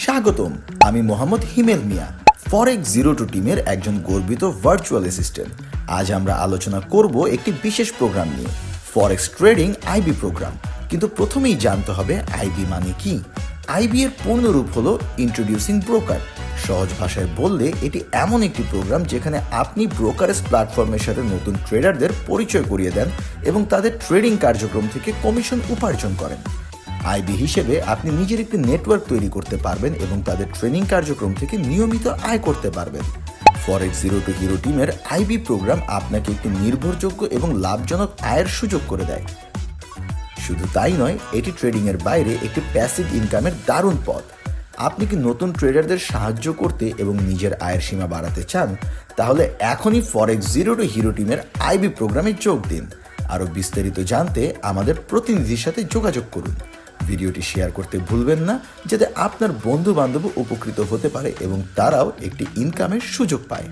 স্বাগতম, আমি মোহাম্মদ হিমেল মিয়া, ফরেক্স zero two টিমের একজন গর্বিত ভার্চুয়াল অ্যাসিস্ট্যান্ট। আজ আমরা আলোচনা করব একটি বিশেষ প্রোগ্রাম নিয়ে, ফরেক্স ট্রেডিং আইবি প্রোগ্রাম। কিন্তু প্রথমেই জানতে হবে আইবি মানে কি। আইবি এর পূর্ণরূপ হলো ইন্ট্রোডিউসিং ব্রোকার। সহজ ভাষায় বললে এটি এমন একটি প্রোগ্রাম যেখানে আপনি ব্রোকারেজ প্ল্যাটফর্মের সাথে নতুন ট্রেডারদের পরিচয় করিয়ে দেন এবং তাদের ট্রেডিং কার্যক্রম থেকে কমিশন উপার্জন করেন। আইবি হিসেবে আপনি নিজের একটি নেটওয়ার্ক তৈরি করতে পারবেন এবং তাদের ট্রেনিং কার্যক্রম থেকে নিয়মিত আয় করতে পারবেন। ফরেক্স জিরো টু হিরো টিমের আইবি প্রোগ্রাম আপনাকে একটি নির্ভরযোগ্য এবং লাভজনক আয়ের সুযোগ করে দেয়। শুধু তাই নয়, এটি ট্রেডিংয়ের বাইরে একটি প্যাসিভ ইনকামের দারুণ পথ। আপনি কি নতুন ট্রেডারদের সাহায্য করতে এবং নিজের আয়ের সীমা বাড়াতে চান? তাহলে এখনই ফরেক্স জিরো টু হিরো টিমের আইবি প্রোগ্রামে যোগ দিন। আরও বিস্তারিত জানতে আমাদের প্রতিনিধির সাথে যোগাযোগ করুন। ভিডিওটি শেয়ার করতে ভুলবেন না, যাতে আপনার বন্ধু বান্ধব উপকৃত হতে পারে এবং তারাও একটি ইনকামের সুযোগ পায়।